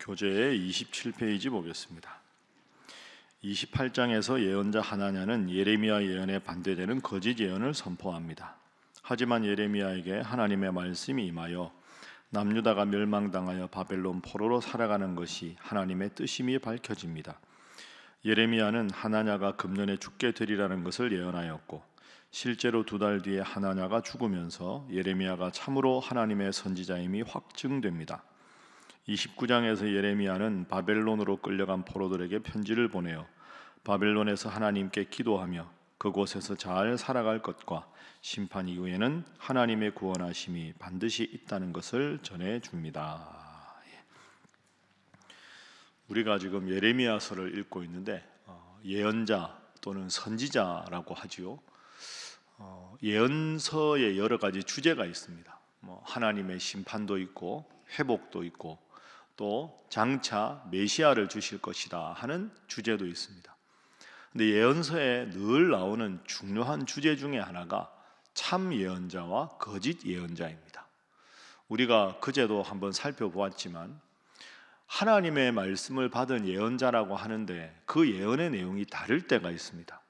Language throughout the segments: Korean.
교재의 27페이지 보겠습니다. 28장에서 예언자 하나냐는 예레미야 예언에 반대되는 거짓 예언을 선포합니다. 하지만 예레미야에게 하나님의 말씀이 임하여 남유다가 멸망당하여 바벨론 포로로 살아가는 것이 하나님의 뜻임이 밝혀집니다. 예레미야는 하나냐가 금년에 죽게 되리라는 것을 예언하였고, 실제로 2달 뒤에 하나냐가 죽으면서 예레미야가 참으로 하나님의 선지자임이 확증됩니다. 29장에서 예레미야는 바벨론으로 끌려간 포로들에게 편지를 보내어 바벨론에서 하나님께 기도하며 그곳에서 잘 살아갈 것과 심판 이후에는 하나님의 구원하심이 반드시 있다는 것을 전해줍니다. 우리가 지금 예레미야서를 읽고 있는데 예언자 또는 선지자라고 하지요. 예언서에 여러 가지 주제가 있습니다. 하나님의 심판도 있고 회복도 있고 또 장차 메시아를 주실 것이다 하는 주제도 있습니다. 근데 예언서에 늘 나오는 중요한 주제 중에 하나가 참 예언자와 거짓 예언자입니다. 우리가 그제도 한번 살펴보았지만 하나님의 말씀을 받은 예언자라고 하는데 그 예언의 내용이 다를 때가 있습니다.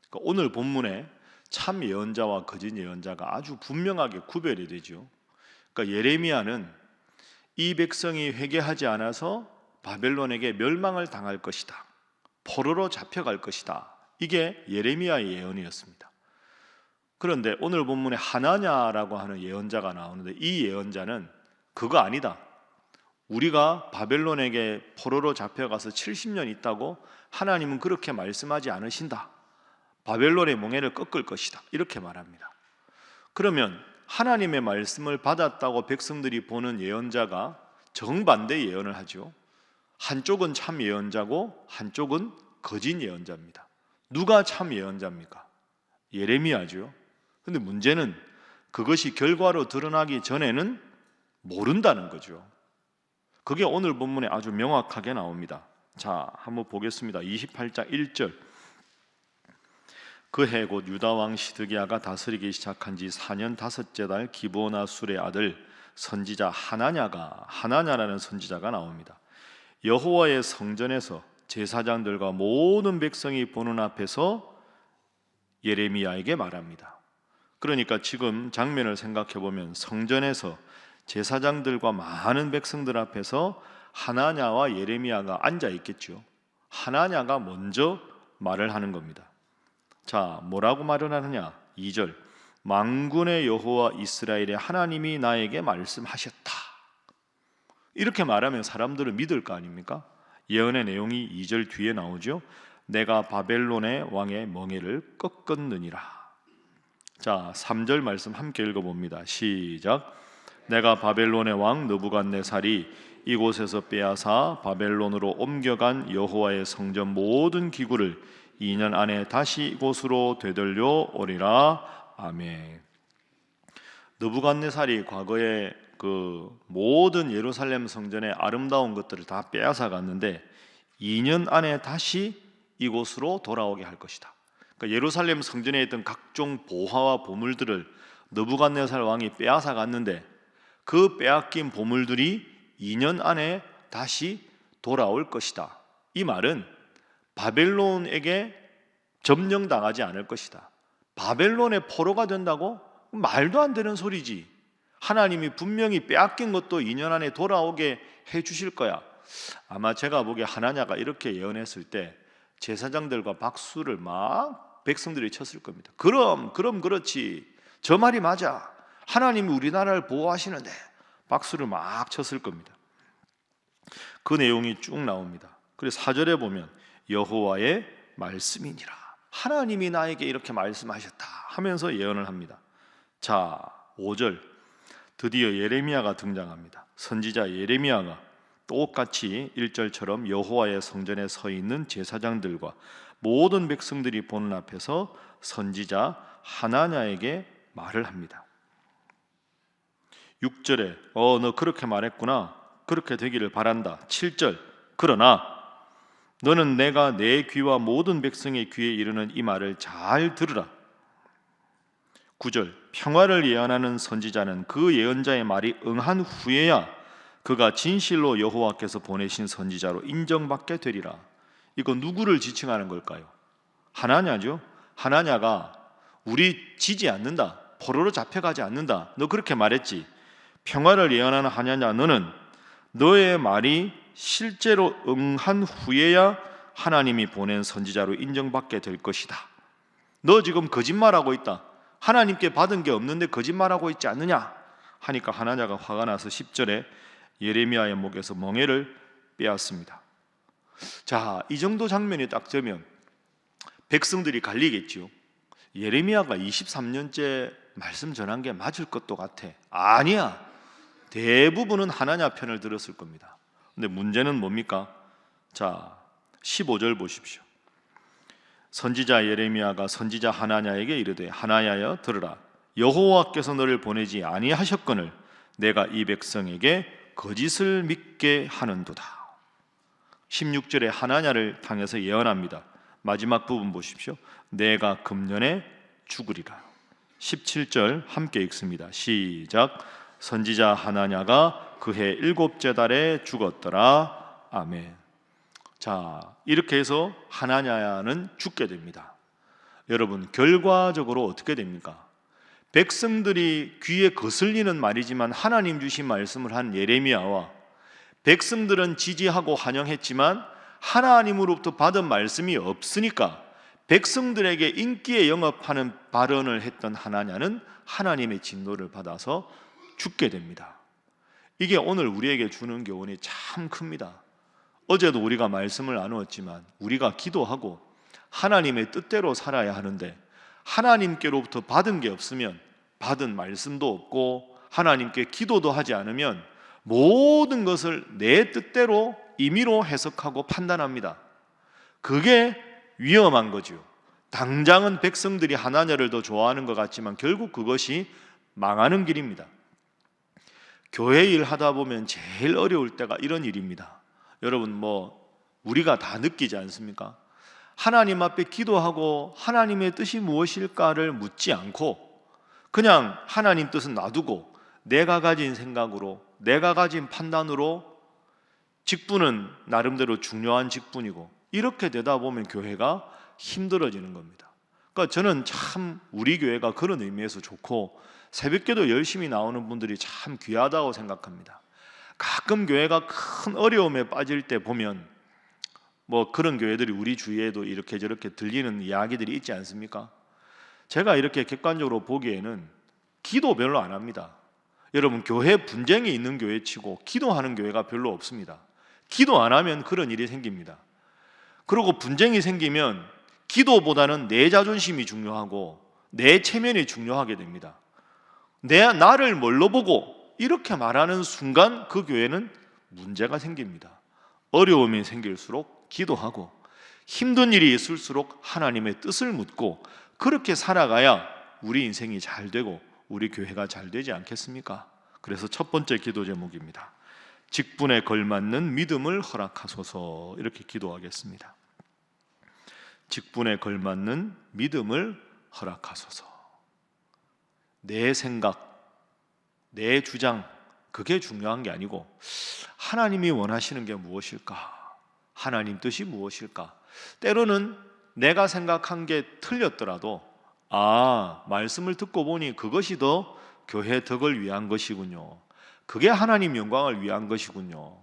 그러니까 오늘 본문에 참 예언자와 거짓 예언자가 아주 분명하게 구별이 되죠. 그러니까 예레미야는 이 백성이 회개하지 않아서 바벨론에게 멸망을 당할 것이다, 포로로 잡혀갈 것이다, 이게 예레미야의 예언이었습니다. 그런데 오늘 본문에 하나냐라고 하는 예언자가 나오는데 이 예언자는 그거 아니다, 우리가 바벨론에게 포로로 잡혀가서 70년 있다고 하나님은 그렇게 말씀하지 않으신다, 바벨론의 몽해를 꺾을 것이다, 이렇게 말합니다. 그러면 하나님의 말씀을 받았다고 백성들이 보는 예언자가 정반대 예언을 하죠. 한쪽은 참 예언자고 한쪽은 거짓 예언자입니다. 누가 참 예언자입니까? 예레미야죠. 그런데 문제는 그것이 결과로 드러나기 전에는 모른다는 거죠. 그게 오늘 본문에 아주 명확하게 나옵니다. 자, 한번 보겠습니다. 28장 1절. 그 해 곧 유다 왕 시드기야가 다스리기 시작한 지 4년 5째 달 기브온 술의 아들 선지자 하나냐라는 선지자가 나옵니다. 여호와의 성전에서 제사장들과 모든 백성이 보는 앞에서 예레미야에게 말합니다. 그러니까 지금 장면을 생각해 보면 성전에서 제사장들과 많은 백성들 앞에서 하나냐와 예레미야가 앉아 있겠죠. 하나냐가 먼저 말을 하는 겁니다. 자, 뭐라고 말을 하느냐? 2절. 만군의 여호와 이스라엘의 하나님이 나에게 말씀하셨다. 이렇게 말하면 사람들은 믿을 거 아닙니까? 예언의 내용이 2절 뒤에 나오죠. 내가 바벨론의 왕의 멍에를 꺾었느니라. 자, 3절 말씀 함께 읽어봅니다. 시작. 내가 바벨론의 왕 느부갓네살이 이곳에서 빼앗아 바벨론으로 옮겨간 여호와의 성전 모든 기구를 2년 안에 다시 이곳으로 되돌려 오리라. 아멘. 느부갓네살이 과거에 그 모든 예루살렘 성전의 아름다운 것들을 다 빼앗아 갔는데 2년 안에 다시 이곳으로 돌아오게 할 것이다. 그러니까 예루살렘 성전에 있던 각종 보화와 보물들을 느부갓네살 왕이 빼앗아 갔는데 그 빼앗긴 보물들이 2년 안에 다시 돌아올 것이다. 이 말은 바벨론에게 점령당하지 않을 것이다. 바벨론의 포로가 된다고? 말도 안 되는 소리지. 하나님이 분명히 빼앗긴 것도 2년 안에 돌아오게 해주실 거야. 아마 제가 보기에 하나냐가 이렇게 예언했을 때 제사장들과 박수를 막 백성들이 쳤을 겁니다. 그럼 그렇지, 저 말이 맞아, 하나님이 우리나라를 보호하시는데, 박수를 막 쳤을 겁니다. 그 내용이 쭉 나옵니다. 그래서 4절에 보면 여호와의 말씀이니라, 하나님이 나에게 이렇게 말씀하셨다 하면서 예언을 합니다. 자, 5절. 드디어 예레미야가 등장합니다. 선지자 예레미야가 똑같이 1절처럼 여호와의 성전에 서 있는 제사장들과 모든 백성들이 보는 앞에서 선지자 하나냐에게 말을 합니다. 6절에 너 그렇게 말했구나, 그렇게 되기를 바란다. 7절. 그러나 너는 내가 내 귀와 모든 백성의 귀에 이르는 이 말을 잘 들으라. 9절. 평화를 예언하는 선지자는 그 예언자의 말이 응한 후에야 그가 진실로 여호와께서 보내신 선지자로 인정받게 되리라. 이거 누구를 지칭하는 걸까요? 하나냐죠. 하나냐가 우리 지지 않는다, 포로로 잡혀가지 않는다, 너 그렇게 말했지. 평화를 예언하는 하나냐, 너는 너의 말이 실제로 응한 후에야 하나님이 보낸 선지자로 인정받게 될 것이다. 너 지금 거짓말하고 있다. 하나님께 받은 게 없는데 거짓말하고 있지 않느냐 하니까 하나냐가 화가 나서 10절에 예레미야의 목에서 멍에를 빼앗습니다. 자, 이 정도 장면이 딱 되면 백성들이 갈리겠죠. 예레미야가 23년째 말씀 전한 게 맞을 것도 같아. 아니야. 대부분은 하나냐 편을 들었을 겁니다. 근데 문제는 뭡니까? 자, 15절 보십시오. 선지자 예레미야가 선지자 하나냐에게 이르되 하나냐여 들으라. 여호와께서 너를 보내지 아니하셨거늘 내가 이 백성에게 거짓을 믿게 하는도다. 16절에 하나냐를 향해서 예언합니다. 마지막 부분 보십시오. 내가 금년에 죽으리라. 17절 함께 읽습니다. 시작. 선지자 하나냐가 그해 7째 달에 죽었더라. 아멘. 자, 이렇게 해서 하나냐는 죽게 됩니다. 여러분, 결과적으로 어떻게 됩니까? 백성들이 귀에 거슬리는 말이지만 하나님 주신 말씀을 한 예레미야와 백성들은 지지하고 환영했지만 하나님으로부터 받은 말씀이 없으니까 백성들에게 인기에 영업하는 발언을 했던 하나냐는 하나님의 진노를 받아서 죽게 됩니다. 이게 오늘 우리에게 주는 교훈이 참 큽니다. 어제도 우리가 말씀을 나누었지만 우리가 기도하고 하나님의 뜻대로 살아야 하는데 하나님께로부터 받은 게 없으면 받은 말씀도 없고 하나님께 기도도 하지 않으면 모든 것을 내 뜻대로 임의로 해석하고 판단합니다. 그게 위험한 거죠. 당장은 백성들이 하나냐를 더 좋아하는 것 같지만 결국 그것이 망하는 길입니다. 교회 일 하다 보면 제일 어려울 때가 이런 일입니다. 여러분, 우리가 다 느끼지 않습니까? 하나님 앞에 기도하고 하나님의 뜻이 무엇일까를 묻지 않고 그냥 하나님 뜻은 놔두고 내가 가진 생각으로 내가 가진 판단으로 직분은 나름대로 중요한 직분이고 이렇게 되다 보면 교회가 힘들어지는 겁니다. 그러니까 저는 참 우리 교회가 그런 의미에서 좋고 새벽기도 열심히 나오는 분들이 참 귀하다고 생각합니다. 가끔 교회가 큰 어려움에 빠질 때 보면 그런 교회들이 우리 주위에도 이렇게 저렇게 들리는 이야기들이 있지 않습니까? 제가 이렇게 객관적으로 보기에는 기도 별로 안 합니다. 여러분, 교회 분쟁이 있는 교회 치고 기도하는 교회가 별로 없습니다. 기도 안 하면 그런 일이 생깁니다. 그리고 분쟁이 생기면 기도보다는 내 자존심이 중요하고 내 체면이 중요하게 됩니다. 나를 뭘로 보고 이렇게 말하는 순간 그 교회는 문제가 생깁니다. 어려움이 생길수록 기도하고 힘든 일이 있을수록 하나님의 뜻을 묻고 그렇게 살아가야 우리 인생이 잘 되고 우리 교회가 잘 되지 않겠습니까? 그래서 첫 번째 기도 제목입니다. 직분에 걸맞는 믿음을 허락하소서. 이렇게 기도하겠습니다. 직분에 걸맞는 믿음을 허락하소서. 내 생각, 내 주장, 그게 중요한 게 아니고 하나님이 원하시는 게 무엇일까? 하나님 뜻이 무엇일까? 때로는 내가 생각한 게 틀렸더라도 말씀을 듣고 보니 그것이 더 교회 덕을 위한 것이군요. 그게 하나님 영광을 위한 것이군요.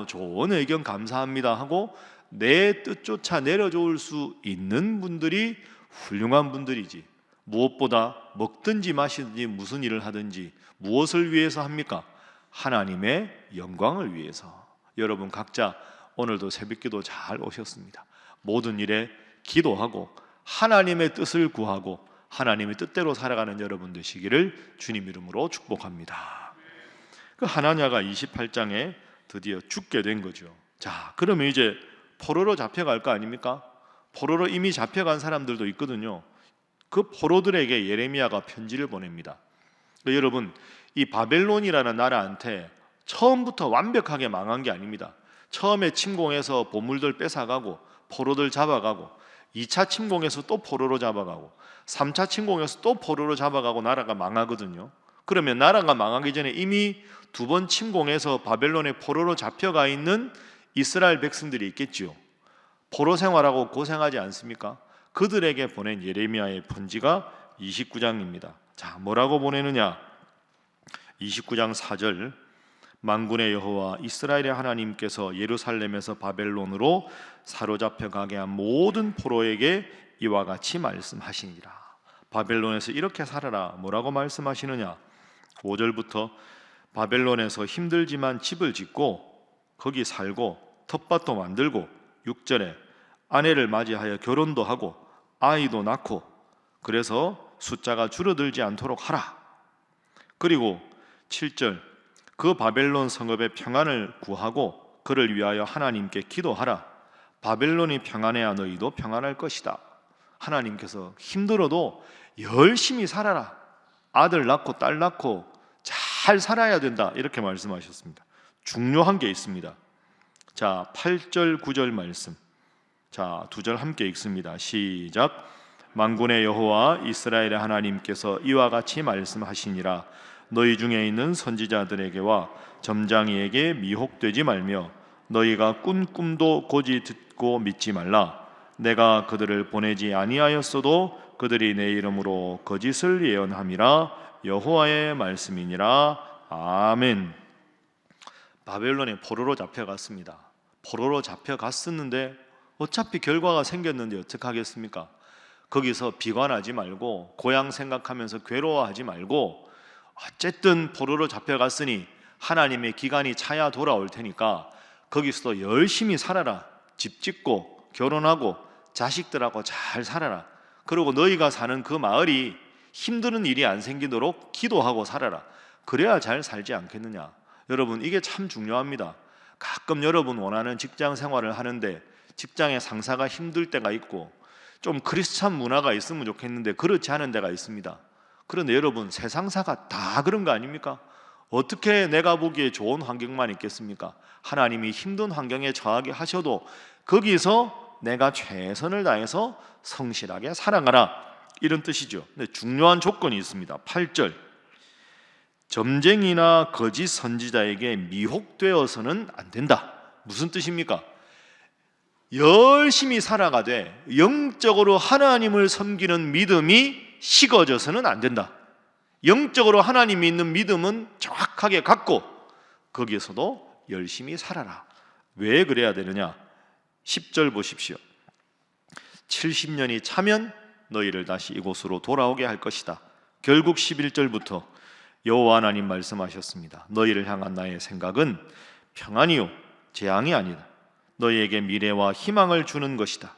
좋은 의견 감사합니다 하고 내 뜻조차 내려놓을 수 있는 분들이 훌륭한 분들이지, 무엇보다 먹든지 마시든지 무슨 일을 하든지 무엇을 위해서 합니까? 하나님의 영광을 위해서. 여러분 각자 오늘도 새벽기도 잘 오셨습니다. 모든 일에 기도하고 하나님의 뜻을 구하고 하나님의 뜻대로 살아가는 여러분 되시기를 주님 이름으로 축복합니다. 그 하나냐가 28장에 드디어 죽게 된 거죠. 자, 그러면 이제 포로로 잡혀갈 거 아닙니까? 포로로 이미 잡혀간 사람들도 있거든요. 그 포로들에게 예레미야가 편지를 보냅니다. 여러분, 이 바벨론이라는 나라한테 처음부터 완벽하게 망한 게 아닙니다. 처음에 침공해서 보물들 뺏어가고 포로들 잡아가고 2차 침공해서 또 포로로 잡아가고 3차 침공해서 또 포로로 잡아가고 나라가 망하거든요. 그러면 나라가 망하기 전에 이미 2번 침공해서 바벨론의 포로로 잡혀가 있는 이스라엘 백성들이 있겠지요. 포로 생활하고 고생하지 않습니까? 그들에게 보낸 예레미야의 편지가 29장입니다. 자, 뭐라고 보내느냐? 29장 4절, 만군의 여호와 이스라엘의 하나님께서 예루살렘에서 바벨론으로 사로잡혀 가게 한 모든 포로에게 이와 같이 말씀하시니라. 바벨론에서 이렇게 살아라. 뭐라고 말씀하시느냐? 5절부터 바벨론에서 힘들지만 집을 짓고 거기 살고 텃밭도 만들고, 6절에 아내를 맞이하여 결혼도 하고 아이도 낳고, 그래서 숫자가 줄어들지 않도록 하라. 그리고 7절, 그 바벨론 성읍의 평안을 구하고 그를 위하여 하나님께 기도하라. 바벨론이 평안해야 너희도 평안할 것이다. 하나님께서 힘들어도 열심히 살아라. 아들 낳고 딸 낳고 잘 살아야 된다. 이렇게 말씀하셨습니다. 중요한 게 있습니다. 자, 8절 9절 말씀. 자, 2절 함께 읽습니다. 시작. 만군의 여호와 이스라엘의 하나님께서 이와 같이 말씀하시니라. 너희 중에 있는 선지자들에게와 점장이에게 미혹되지 말며 너희가 꾼 꿈도 고지 듣고 믿지 말라. 내가 그들을 보내지 아니하였어도 그들이 내 이름으로 거짓을 예언함이라. 여호와의 말씀이니라. 아멘. 바벨론에 포로로 잡혀갔습니다. 포로로 잡혀갔었는데 어차피 결과가 생겼는데 어떡하겠습니까? 거기서 비관하지 말고 고향 생각하면서 괴로워하지 말고, 어쨌든 포로로 잡혀갔으니 하나님의 기간이 차야 돌아올 테니까 거기서도 열심히 살아라. 집 짓고 결혼하고 자식들하고 잘 살아라. 그리고 너희가 사는 그 마을이 힘드는 일이 안 생기도록 기도하고 살아라. 그래야 잘 살지 않겠느냐. 여러분, 이게 참 중요합니다. 가끔 여러분 원하는 직장 생활을 하는데 직장의 상사가 힘들 때가 있고 좀 크리스찬 문화가 있으면 좋겠는데 그렇지 않은 데가 있습니다. 그런데 여러분, 세상사가 다 그런 거 아닙니까? 어떻게 내가 보기에 좋은 환경만 있겠습니까? 하나님이 힘든 환경에 처하게 하셔도 거기서 내가 최선을 다해서 성실하게 살아가라, 이런 뜻이죠. 근데 중요한 조건이 있습니다. 8절, 점쟁이나 거짓 선지자에게 미혹되어서는 안 된다. 무슨 뜻입니까? 열심히 살아가되 영적으로 하나님을 섬기는 믿음이 식어져서는 안 된다. 영적으로 하나님이 있는 믿음은 정확하게 갖고 거기에서도 열심히 살아라. 왜 그래야 되느냐? 10절 보십시오. 70년이 차면 너희를 다시 이곳으로 돌아오게 할 것이다. 결국 11절부터 여호와 하나님 말씀하셨습니다. 너희를 향한 나의 생각은 평안이요 재앙이 아니다. 너희에게 미래와 희망을 주는 것이다.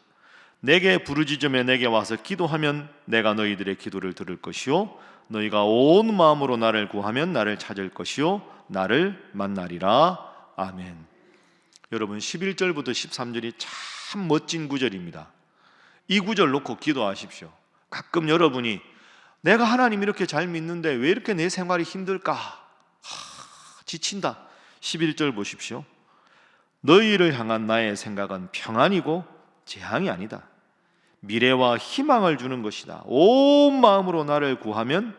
내게 부르짖으며 내게 와서 기도하면 내가 너희들의 기도를 들을 것이요 너희가 온 마음으로 나를 구하면 나를 찾을 것이요 나를 만나리라. 아멘. 여러분, 11절부터 13절이 참 멋진 구절입니다. 이 구절 놓고 기도하십시오. 가끔 여러분이 내가 하나님 이렇게 잘 믿는데 왜 이렇게 내 생활이 힘들까? 지친다. 11절 보십시오. 너희를 향한 나의 생각은 평안이고 재앙이 아니다. 미래와 희망을 주는 것이다. 온 마음으로 나를 구하면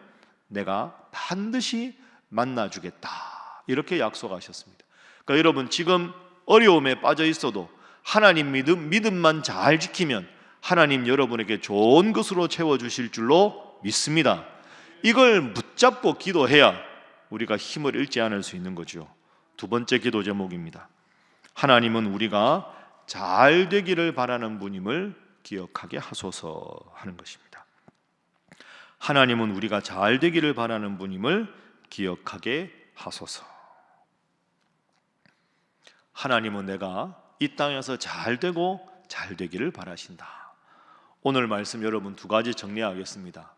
내가 반드시 만나주겠다. 이렇게 약속하셨습니다. 그러니까 여러분, 지금 어려움에 빠져 있어도 하나님 믿음만 잘 지키면 하나님 여러분에게 좋은 것으로 채워주실 줄로 믿습니다. 이걸 붙잡고 기도해야 우리가 힘을 잃지 않을 수 있는 거죠. 2번째 기도 제목입니다. 하나님은 우리가 잘 되기를 바라는 분임을 기억하게 하소서 하는 것입니다. 하나님은 우리가 잘 되기를 바라는 분임을 기억하게 하소서. 하나님은 내가 이 땅에서 잘 되고 잘 되기를 바라신다. 오늘 말씀 여러분 2가지 정리하겠습니다.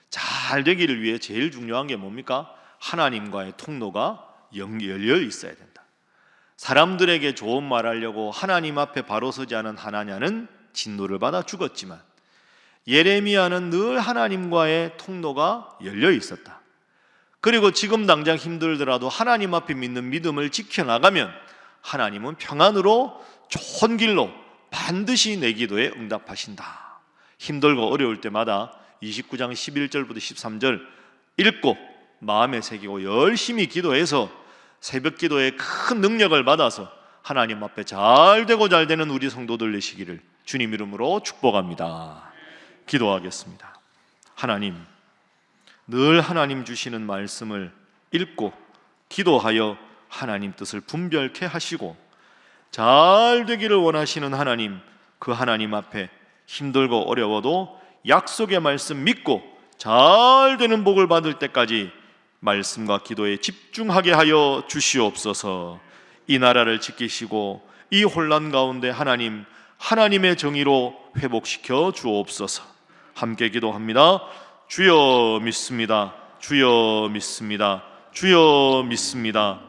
잘 되기를 위해 제일 중요한 게 뭡니까? 하나님과의 통로가 열려 있어야 된다. 사람들에게 좋은 말 하려고 하나님 앞에 바로 서지 않은 하나냐는 진노를 받아 죽었지만 예레미야는 늘 하나님과의 통로가 열려 있었다. 그리고 지금 당장 힘들더라도 하나님 앞에 믿는 믿음을 지켜나가면 하나님은 평안으로 좋은 길로 반드시 내 기도에 응답하신다. 힘들고 어려울 때마다 29장 11절부터 13절 읽고 마음에 새기고 열심히 기도해서 새벽 기도에 큰 능력을 받아서 하나님 앞에 잘 되는 우리 성도들 되시기를 주님 이름으로 축복합니다. 기도하겠습니다. 하나님, 늘 하나님 주시는 말씀을 읽고 기도하여 하나님 뜻을 분별케 하시고 잘 되기를 원하시는 하나님, 그 하나님 앞에 힘들고 어려워도 약속의 말씀 믿고 잘 되는 복을 받을 때까지 말씀과 기도에 집중하게 하여 주시옵소서. 이 나라를 지키시고 이 혼란 가운데 하나님의 정의로 회복시켜 주옵소서. 함께 기도합니다. 주여 믿습니다. 주여 믿습니다. 주여 믿습니다.